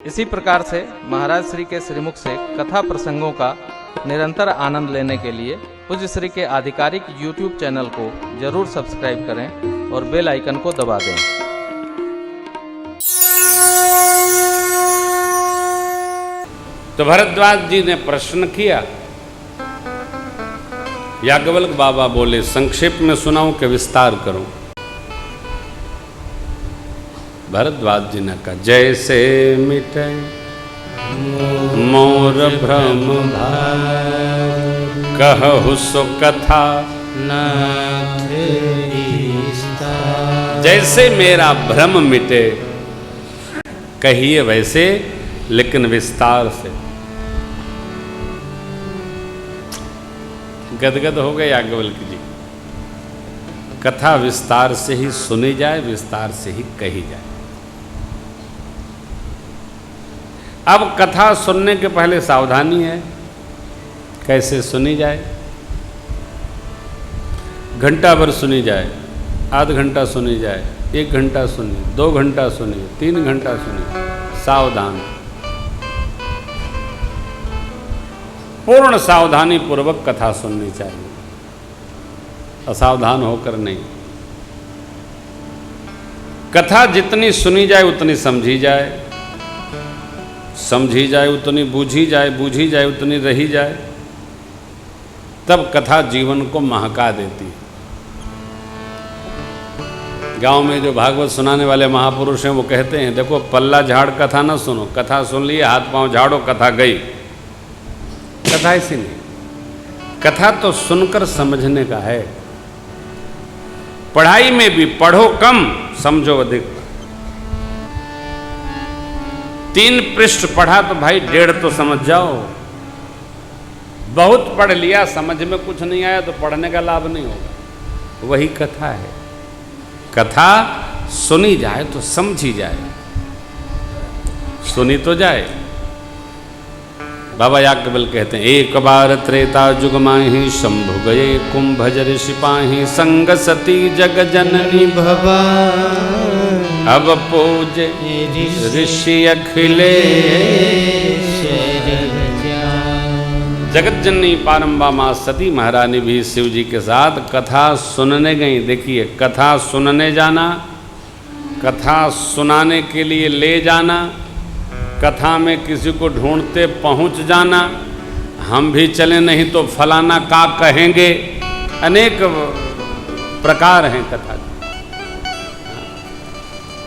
इसी प्रकार से महाराज श्री के श्रीमुख से कथा प्रसंगों का निरंतर आनंद लेने के लिए पूज्य श्री के आधिकारिक YouTube चैनल को जरूर सब्सक्राइब करें और बेल आइकन को दबा दें। तो भरद्वाज जी ने प्रश्न किया। याज्ञवल्क्य बाबा बोले, संक्षेप में सुनाऊं कि विस्तार करूं? भरद्वाज जी ने कहा, जैसे मिटे मोर भ्रम कहु सो कथा नाथ। जैसे मेरा भ्रम मिटे कहिए वैसे, लेकिन विस्तार से। गदगद हो गए याज्ञवल्क्य जी। कथा विस्तार से ही सुनी जाए, विस्तार से ही कही जाए। अब कथा सुनने के पहले सावधानी है, कैसे सुनी जाए। घंटा भर सुनी जाए, आध घंटा सुनी जाए, 1 घंटा सुनी, 2 घंटा सुनी, 3 घंटा सुनी, सावधान, पूर्ण सावधानी पूर्वक कथा सुननी चाहिए, असावधान होकर नहीं। कथा जितनी सुनी जाए उतनी समझी जाए, समझी जाए उतनी बूझी जाए, बूझी जाए उतनी रही जाए, तब कथा जीवन को महका देती है। गांव में जो भागवत सुनाने वाले महापुरुष हैं वो कहते हैं, देखो पल्ला झाड़ कथा ना सुनो, कथा सुन लिए हाथ पांव झाड़ो कथा गई। कथा ऐसी नहीं, कथा तो सुनकर समझने का है। पढ़ाई में भी पढ़ो कम, समझो अधिक। 3 पृष्ठ पढ़ा तो भाई 1.5 तो समझ जाओ। बहुत पढ़ लिया, समझ में कुछ नहीं आया तो पढ़ने का लाभ नहीं होगा। वही कथा है। कथा सुनी जाए तो समझी जाए, सुनी तो जाए। बाबा याज्ञवल्क्य कहते हैं, एक बार त्रेता जुग माहि शंभु गए कुंभज ऋषि पाहि संग सती जग जननी भवानी। अब पूज ऋषि अखिले जगत जननी पारंबा माँ सती महारानी भी शिव जी के साथ कथा सुनने गई। देखिए, कथा सुनने जाना, कथा सुनाने के लिए ले जाना, कथा में किसी को ढूंढते पहुंच जाना, हम भी चले नहीं तो फलाना का कहेंगे, अनेक प्रकार हैं कथा के।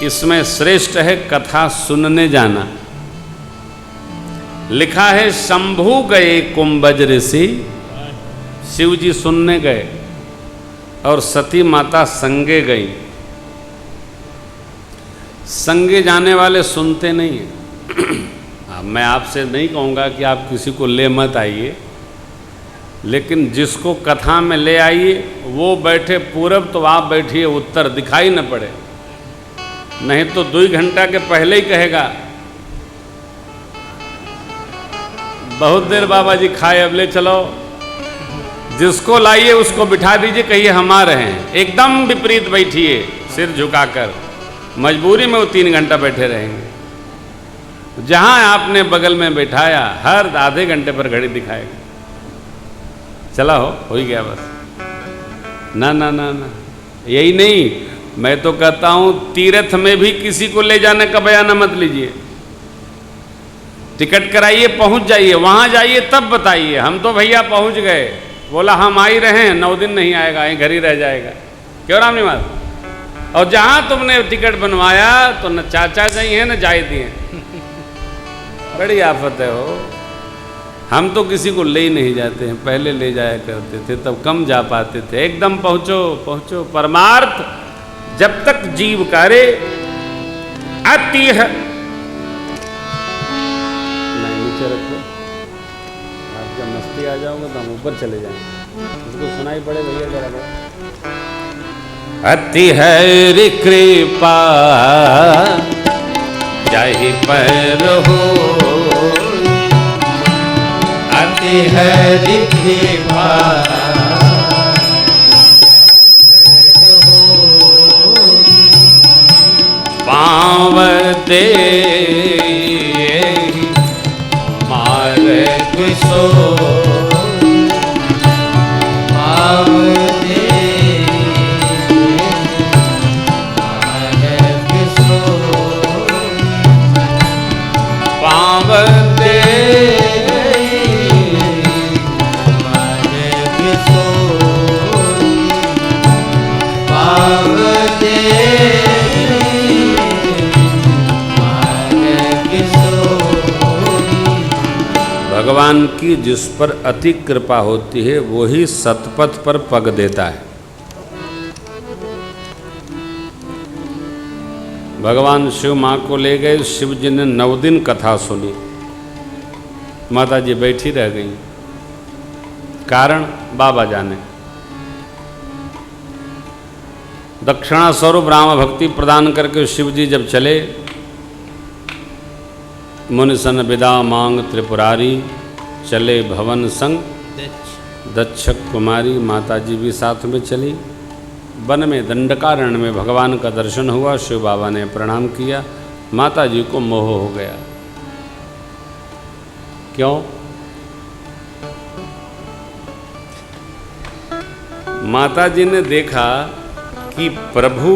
इसमें श्रेष्ठ है कथा सुनने जाना। लिखा है, शंभु गए कुंभज ऋषि, शिव जी सुनने गए और सती माता संगे गई। संगे जाने वाले सुनते नहीं हैं। मैं आपसे नहीं कहूँगा कि आप किसी को ले मत आइए, लेकिन जिसको कथा में ले आइए वो बैठे पूरब तो आप बैठिए उत्तर, दिखाई न पड़े। नहीं तो 2 घंटा के पहले ही कहेगा, बहुत देर बाबा जी खाए, अब ले चलो। जिसको लाइए उसको बिठा दीजिए, कहिए हम आ रहे हैं। एकदम विपरीत बैठिए, सिर झुकाकर। मजबूरी में वो 3 घंटा बैठे रहेंगे। जहां आपने बगल में बैठाया हर आधे घंटे पर घड़ी दिखाएगा, चला हो ही गया बस। ना ना ना ना, यही नहीं, मैं तो कहता हूं तीर्थ में भी किसी को ले जाने का बयाना मत लीजिए। टिकट कराइए, पहुंच जाइए, वहां जाइए तब बताइए, हम तो भैया पहुंच गए। बोला हम आ ही रहे हैं, 9 दिन नहीं आएगा, यहीं घर ही रह जाएगा। क्यों राम निवास? और जहां तुमने टिकट बनवाया तो न चाचा जी हैं न जाए दिए। बड़ी आफत है हो। हम तो किसी को ले ही नहीं जाते हैं, पहले ले जाया करते थे, तब कम जा पाते थे। एकदम पहुंचो पहुंचो। परमार्थ जब तक जीव करे अति है। नहीं, नीचे रखो, आप जब मस्ती आ जाओगे तो हम ऊपर चले जाएंगे। उसको सुनाई पड़े भैया जरा। अति है कृपा जाहि पर हो, अति है कृपा पावते भगवान की जिस पर अति कृपा होती है वो ही सतपथ पर पग देता है। भगवान शिव माँ को ले गए, शिव जी ने 9 दिन कथा सुनी, माता जी बैठी रह गई। कारण बाबा जाने। दक्षिणा स्वरूप राम भक्ति प्रदान करके शिव जी जब चले, मुनिसन विदा मांग त्रिपुरारी, चले भवन संग दक्षक कुमारी। माता जी भी साथ में चली। वन में दंडकारण्य में भगवान का दर्शन हुआ। शिव बाबा ने प्रणाम किया। माता जी को मोह हो गया। क्यों? माता जी ने देखा कि प्रभु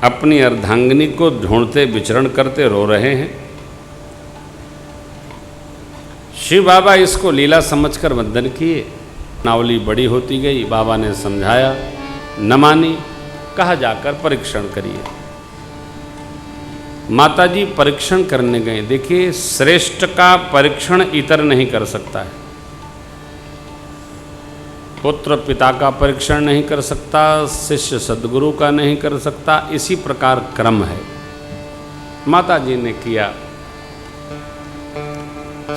अपनी अर्धांगिनी को ढूंढते विचरण करते रो रहे हैं। शिव बाबा इसको लीला समझकर वंदन किए। नावली बड़ी होती गई। बाबा ने समझाया, न मानी। कहा जाकर परीक्षण करिए। माता जी परीक्षण करने गए। देखिए, श्रेष्ठ का परीक्षण इतर नहीं कर सकता है। पुत्र पिता का परीक्षण नहीं कर सकता, शिष्य सद्गुरु का नहीं कर सकता। इसी प्रकार क्रम है। माता जी ने किया,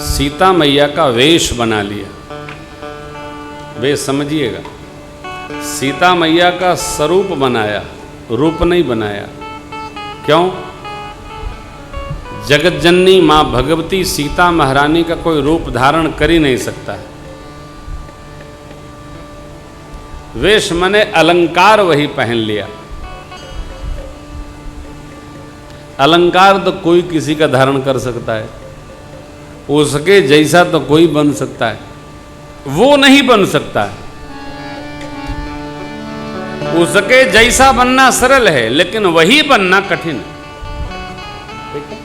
सीता मैया का वेश बना लिया। वेश समझिएगा, सीता मैया का स्वरूप बनाया, रूप नहीं बनाया। क्यों? जगत जननी मां भगवती सीता महारानी का कोई रूप धारण कर ही नहीं सकता है। वेश माने अलंकार वही पहन लिया। अलंकार तो कोई किसी का धारण कर सकता है, उसके जैसा तो कोई बन सकता है, वो नहीं बन सकता है। उसके जैसा बनना सरल है, लेकिन वही बनना कठिन है। ठीक है?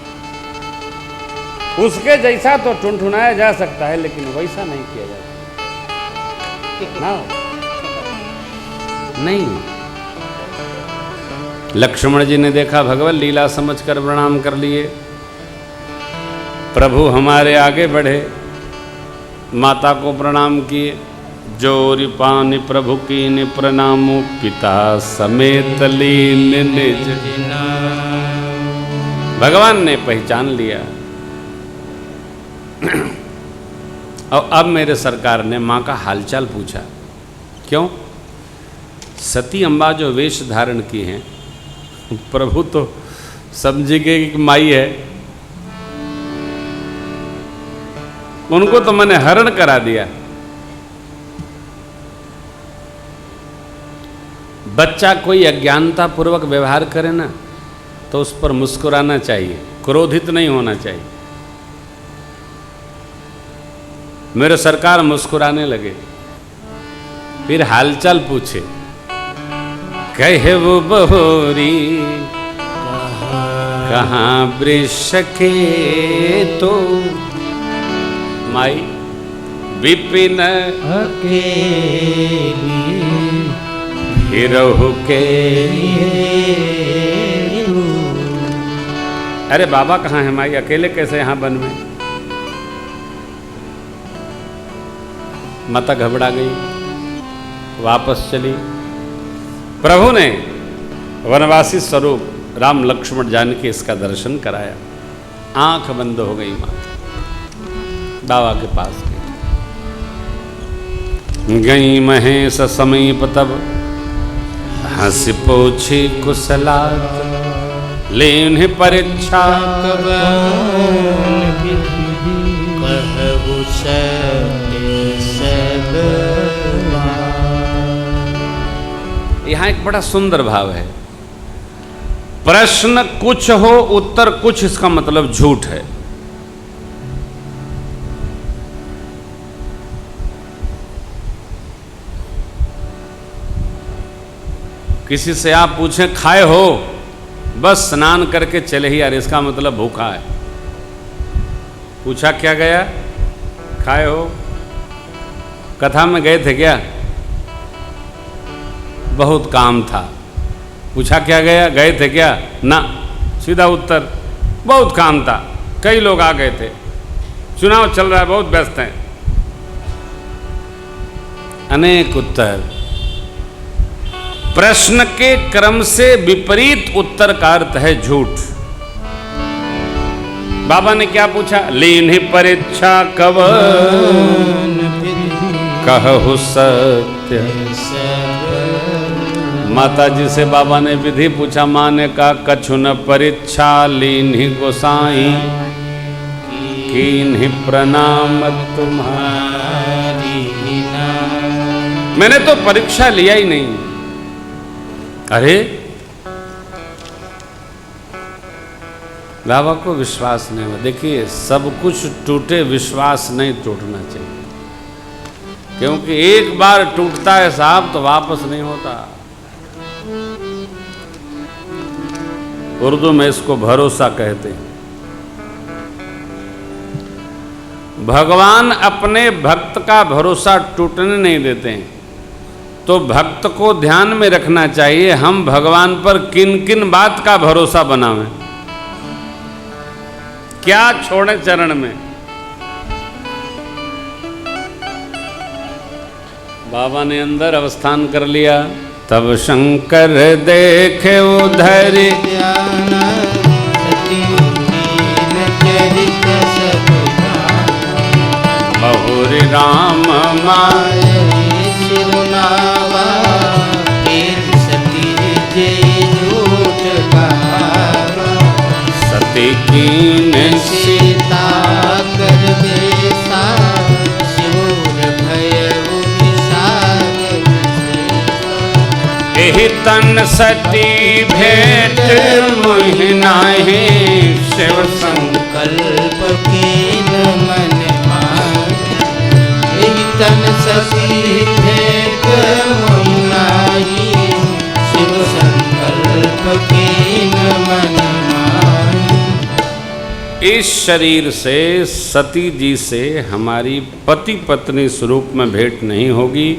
उसके जैसा तो टुनटुनाया जा सकता है, लेकिन वैसा नहीं किया जा सकता ना। नहीं। लक्ष्मण जी ने देखा, भगवत लीला समझकर प्रणाम कर लिए। प्रभु हमारे आगे बढ़े, माता को प्रणाम किए। जोरि पानि प्रभु कीन प्रणामो, पिता समेत लीन निज। भगवान ने पहचान लिया। और अब मेरे सरकार ने माँ का हालचाल पूछा। क्यों? सती अम्बा जो वेश धारण की हैं, प्रभु तो समझेंगे कि माई है, उनको तो मैंने हरण करा दिया। बच्चा कोई अज्ञानता पूर्वक व्यवहार करे ना, तो उस पर मुस्कुराना चाहिए, क्रोधित नहीं होना चाहिए। मेरे सरकार मुस्कुराने लगे। फिर हालचाल पूछे। कहे वो बहोरी कहाँ वृष के तो, माई विपिन हिरहु के। अरे बाबा कहाँ है माई? अकेले कैसे यहाँ वन में? माता घबरा गई, वापस चली। प्रभु ने वनवासी स्वरूप राम लक्ष्मण जानकी इसका दर्शन कराया। आंख बंद हो गई माता। बाबा के पास गई महेश समीप, तब हंस पोछी कुशला, लेन परीक्षा यहाँ एक बड़ा सुंदर भाव है। प्रश्न कुछ हो, उत्तर कुछ, इसका मतलब झूठ है। किसी से आप पूछें खाए हो, बस स्नान करके चले ही यार, इसका मतलब भूखा है। पूछा क्या गया, खाए हो, कथा में गए थे क्या, बहुत काम था। पूछा क्या गया, गए थे क्या, ना, सीधा उत्तर बहुत काम था, कई लोग आ गए थे, चुनाव चल रहा है, बहुत व्यस्त हैं। अनेक उत्तर। प्रश्न के क्रम से विपरीत उत्तर का अर्थ है झूठ। बाबा ने क्या पूछा, लीन परीक्षा कब कहु सत्य। माता जी से बाबा ने विधि पूछा, माँ ने कहा कछु न परीक्षा लीन गोसाई कीन्हि प्रणाम तुम्हारी। मैंने तो परीक्षा लिया ही नहीं। अरे बाबा को विश्वास नहीं हुआ। देखिए सब कुछ टूटे, विश्वास नहीं टूटना चाहिए, क्योंकि एक बार टूटता है साहब तो वापस नहीं होता। उर्दू में इसको भरोसा कहते हैं। भगवान अपने भक्त का भरोसा टूटने नहीं देते हैं, तो भक्त को ध्यान में रखना चाहिए हम भगवान पर किन किन बात का भरोसा बनावें, क्या छोड़े चरण में। बाबा ने अंदर अवस्थान कर लिया, तब शंकर देखे उधर बहुरी राम माय सती कीन सीता कर बेसा शिवर भयउ विषाद। एहि तन सती भेंट मोहि नाहि शिव संकल्प कीन मन माहि। एहि तन सती भेंट मोहि नाहि शिव संकल्प कीन मन माहि। इस शरीर से सती जी से हमारी पति पत्नी स्वरूप में भेंट नहीं होगी।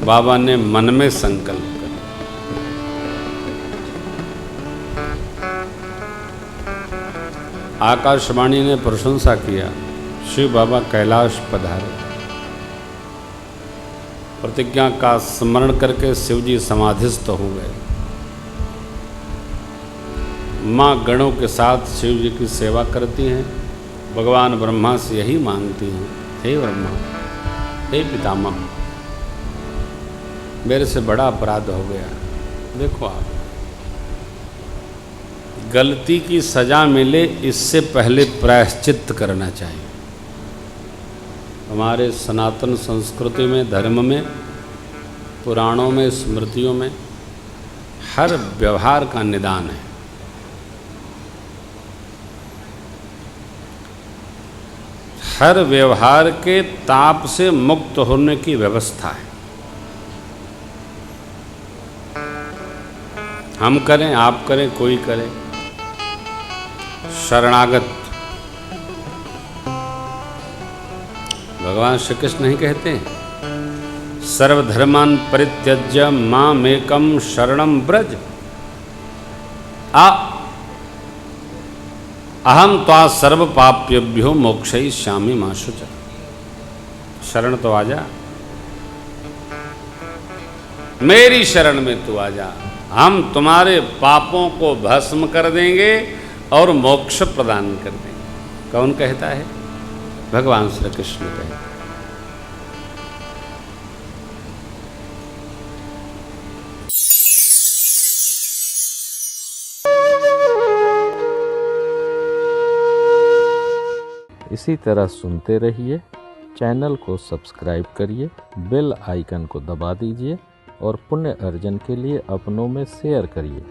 बाबा ने मन में संकल्प कर। आकाशवाणी ने प्रशंसा किया, शिव बाबा कैलाश पधारे। प्रतिज्ञा का स्मरण करके शिव जी समाधिस्थ हो गए। माँ गणों के साथ शिव जी की सेवा करती हैं। भगवान ब्रह्मा से यही मांगती हैं, हे ब्रह्मा, हे पितामह, मेरे से बड़ा अपराध हो गया। देखो आप, गलती की सजा मिले इससे पहले प्रायश्चित करना चाहिए। हमारे सनातन संस्कृति में, धर्म में, पुराणों में, स्मृतियों में हर व्यवहार का निदान है। हर व्यवहार के ताप से मुक्त होने की व्यवस्था है। हम करें, आप करें, कोई करे, शरणागत। भगवान श्री कृष्ण नहीं कहते सर्वधर्मान परित्यज्य मामेकं शरणं व्रज, अहम त्वा सर्व पाप्यभ्यो मोक्षयिष्यामि मा शुच। शरण तो आ जा, मेरी शरण में तू आ जा, हम तुम्हारे पापों को भस्म कर देंगे और मोक्ष प्रदान कर देंगे। कौन कहता है? भगवान श्री कृष्ण कहते हैं। इसी तरह सुनते रहिए, चैनल को सब्सक्राइब करिए, बेल आइकन को दबा दीजिए और पुण्य अर्जन के लिए अपनों में शेयर करिए।